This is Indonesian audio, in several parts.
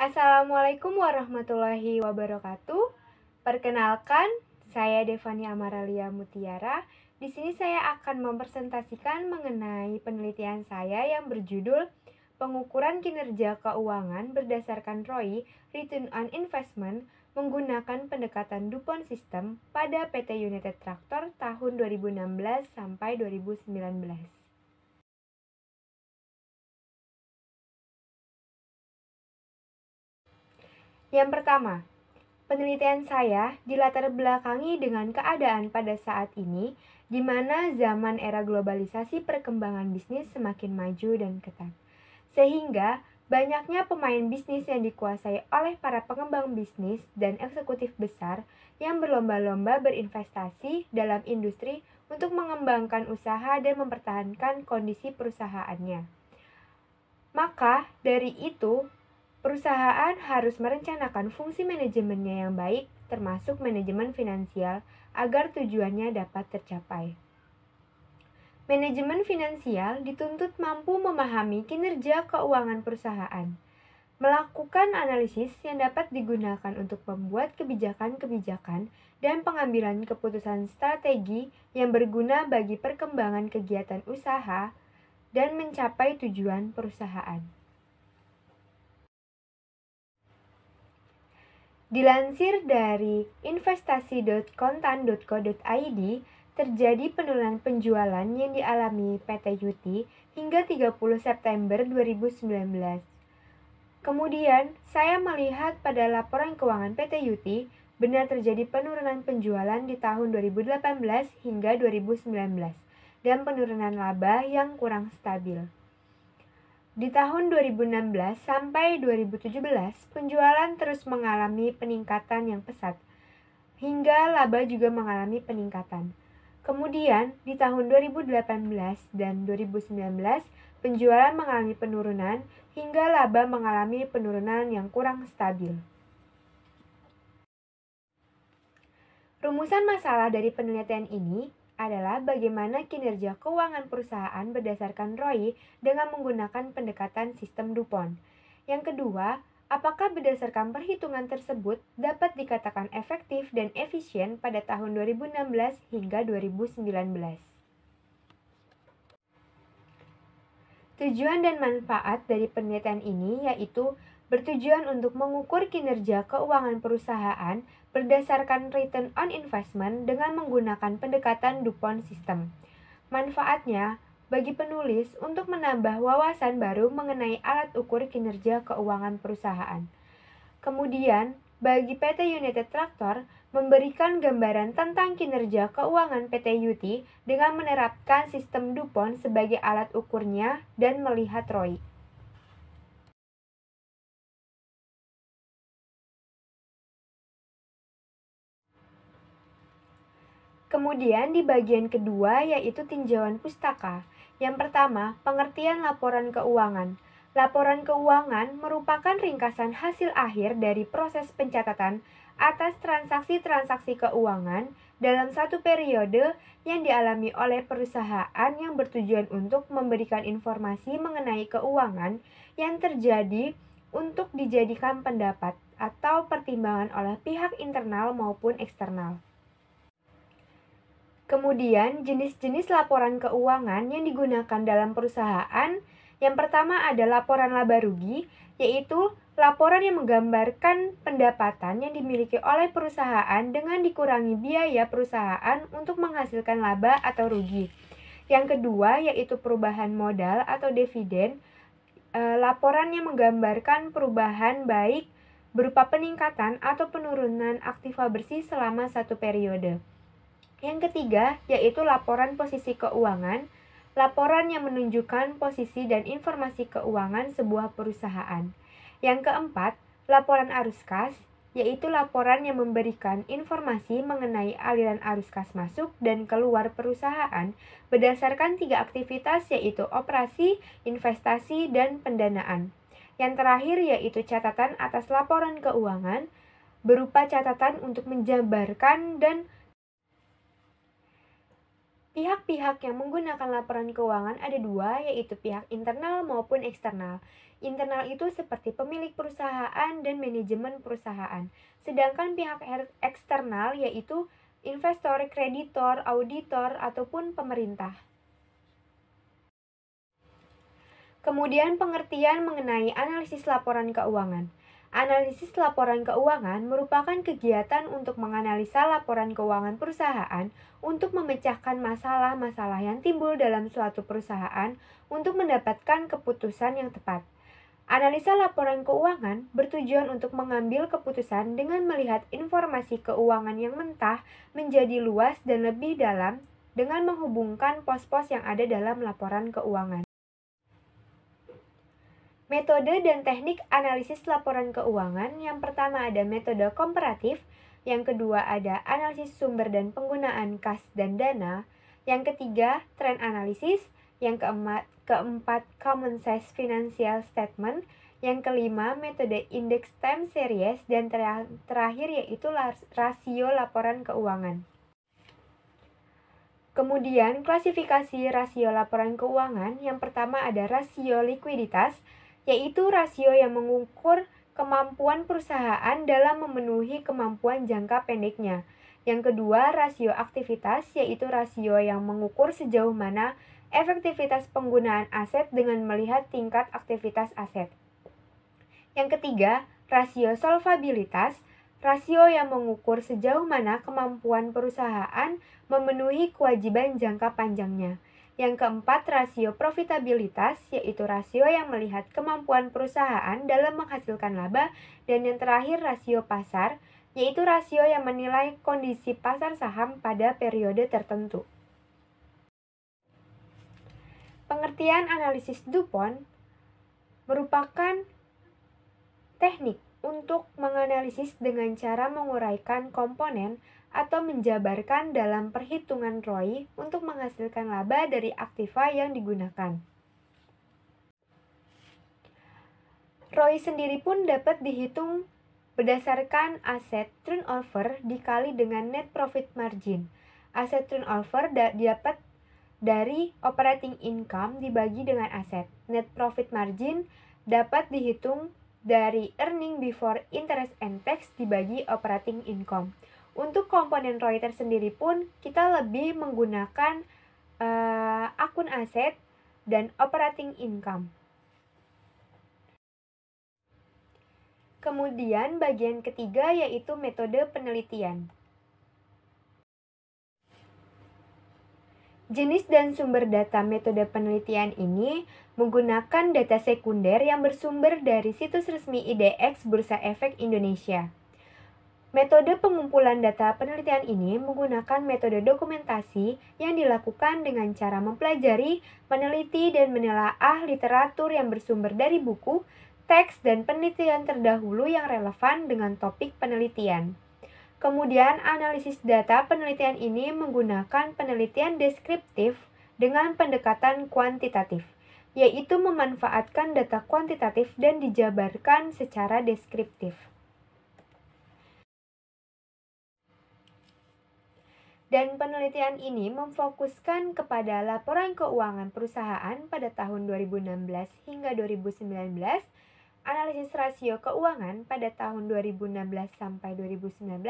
Assalamualaikum warahmatullahi wabarakatuh. Perkenalkan, saya Devani Amaralia Mutiara. Di sini saya akan mempresentasikan mengenai penelitian saya yang berjudul Pengukuran Kinerja Keuangan berdasarkan ROI (Return on Investment) menggunakan pendekatan DuPont System pada PT United Tractor tahun 2016 sampai 2019. Yang pertama, penelitian saya dilatar belakangi dengan keadaan pada saat ini, di mana zaman era globalisasi perkembangan bisnis semakin maju dan ketat. Sehingga banyaknya pemain bisnis yang dikuasai oleh para pengembang bisnis dan eksekutif besar yang berlomba-lomba berinvestasi dalam industri untuk mengembangkan usaha dan mempertahankan kondisi perusahaannya. Maka dari itu, perusahaan harus merencanakan fungsi manajemennya yang baik, termasuk manajemen finansial, agar tujuannya dapat tercapai. Manajemen finansial dituntut mampu memahami kinerja keuangan perusahaan, melakukan analisis yang dapat digunakan untuk membuat kebijakan-kebijakan dan pengambilan keputusan strategi yang berguna bagi perkembangan kegiatan usaha dan mencapai tujuan perusahaan. Dilansir dari investasi.kontan.co.id, terjadi penurunan penjualan yang dialami PT Yuti hingga 30 September 2019. Kemudian, saya melihat pada laporan keuangan PT Yuti, benar terjadi penurunan penjualan di tahun 2018 hingga 2019, dan penurunan laba yang kurang stabil. Di tahun 2016 sampai 2017, penjualan terus mengalami peningkatan yang pesat, hingga laba juga mengalami peningkatan. Kemudian, di tahun 2018 dan 2019, penjualan mengalami penurunan, hingga laba mengalami penurunan yang kurang stabil. Rumusan masalah dari penelitian ini adalah bagaimana kinerja keuangan perusahaan berdasarkan ROI dengan menggunakan pendekatan sistem DuPont. Yang kedua, apakah berdasarkan perhitungan tersebut dapat dikatakan efektif dan efisien pada tahun 2016 hingga 2019. Tujuan dan manfaat dari penelitian ini yaitu bertujuan untuk mengukur kinerja keuangan perusahaan berdasarkan return on investment dengan menggunakan pendekatan DuPont System. Manfaatnya bagi penulis untuk menambah wawasan baru mengenai alat ukur kinerja keuangan perusahaan. Kemudian, bagi PT United Tractor, memberikan gambaran tentang kinerja keuangan PT Yuti dengan menerapkan sistem DuPont sebagai alat ukurnya dan melihat ROI. Kemudian di bagian kedua yaitu tinjauan pustaka. Yang pertama, pengertian laporan keuangan. Laporan keuangan merupakan ringkasan hasil akhir dari proses pencatatan atas transaksi-transaksi keuangan dalam satu periode yang dialami oleh perusahaan yang bertujuan untuk memberikan informasi mengenai keuangan yang terjadi untuk dijadikan pendapat atau pertimbangan oleh pihak internal maupun eksternal. Kemudian, jenis-jenis laporan keuangan yang digunakan dalam perusahaan, yang pertama ada laporan laba rugi, yaitu laporan yang menggambarkan pendapatan yang dimiliki oleh perusahaan dengan dikurangi biaya perusahaan untuk menghasilkan laba atau rugi. Yang kedua yaitu perubahan modal atau dividen, laporan yang menggambarkan perubahan baik berupa peningkatan atau penurunan aktiva bersih selama satu periode. Yang ketiga, yaitu laporan posisi keuangan, laporan yang menunjukkan posisi dan informasi keuangan sebuah perusahaan. Yang keempat, laporan arus kas, yaitu laporan yang memberikan informasi mengenai aliran arus kas masuk dan keluar perusahaan berdasarkan 3 aktivitas yaitu operasi, investasi, dan pendanaan. Yang terakhir yaitu catatan atas laporan keuangan, berupa catatan untuk menjabarkan dan Pihak-pihak yang menggunakan laporan keuangan ada dua, yaitu pihak internal maupun eksternal. Internal itu seperti pemilik perusahaan dan manajemen perusahaan. Sedangkan pihak eksternal yaitu investor, kreditor, auditor, ataupun pemerintah. Kemudian pengertian mengenai analisis laporan keuangan. Analisis laporan keuangan merupakan kegiatan untuk menganalisa laporan keuangan perusahaan untuk memecahkan masalah-masalah yang timbul dalam suatu perusahaan untuk mendapatkan keputusan yang tepat. Analisa laporan keuangan bertujuan untuk mengambil keputusan dengan melihat informasi keuangan yang mentah menjadi luas dan lebih dalam dengan menghubungkan pos-pos yang ada dalam laporan keuangan. Metode dan teknik analisis laporan keuangan, yang pertama ada metode komparatif, yang kedua ada analisis sumber dan penggunaan kas dan dana, yang ketiga trend analisis, yang keempat common size financial statement, yang kelima metode index time series, dan terakhir yaitu rasio laporan keuangan. Kemudian klasifikasi rasio laporan keuangan, yang pertama ada rasio likuiditas, yaitu rasio yang mengukur kemampuan perusahaan dalam memenuhi kemampuan jangka pendeknya. Yang kedua, rasio aktivitas, yaitu rasio yang mengukur sejauh mana efektivitas penggunaan aset dengan melihat tingkat aktivitas aset. Yang ketiga, rasio solvabilitas, rasio yang mengukur sejauh mana kemampuan perusahaan memenuhi kewajiban jangka panjangnya. Yang keempat, rasio profitabilitas, yaitu rasio yang melihat kemampuan perusahaan dalam menghasilkan laba. Dan yang terakhir, rasio pasar, yaitu rasio yang menilai kondisi pasar saham pada periode tertentu. Pengertian analisis DuPont merupakan teknik untuk menganalisis dengan cara menguraikan komponen atau menjabarkan dalam perhitungan ROI untuk menghasilkan laba dari aktiva yang digunakan. ROI sendiri pun dapat dihitung berdasarkan aset turnover dikali dengan net profit margin. Aset turnover dapat dari operating income dibagi dengan aset. Net profit margin dapat dihitung dari earning before interest and tax dibagi operating income. Untuk komponen ROI tersendiri pun kita lebih menggunakan akun aset dan operating income. Kemudian bagian ketiga yaitu metode penelitian. Jenis dan sumber data metode penelitian ini menggunakan data sekunder yang bersumber dari situs resmi IDX Bursa Efek Indonesia. Metode pengumpulan data penelitian ini menggunakan metode dokumentasi yang dilakukan dengan cara mempelajari, meneliti, dan menelaah literatur yang bersumber dari buku, teks, dan penelitian terdahulu yang relevan dengan topik penelitian. Kemudian, analisis data penelitian ini menggunakan penelitian deskriptif dengan pendekatan kuantitatif, yaitu memanfaatkan data kuantitatif dan dijabarkan secara deskriptif. Dan penelitian ini memfokuskan kepada laporan keuangan perusahaan pada tahun 2016 hingga 2019, analisis rasio keuangan pada tahun 2016 sampai 2019,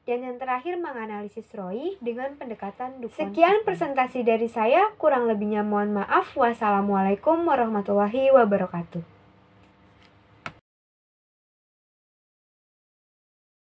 dan yang terakhir menganalisis ROI dengan pendekatan DuPont. Sekian presentasi dari saya, kurang lebihnya mohon maaf. Wassalamualaikum warahmatullahi wabarakatuh.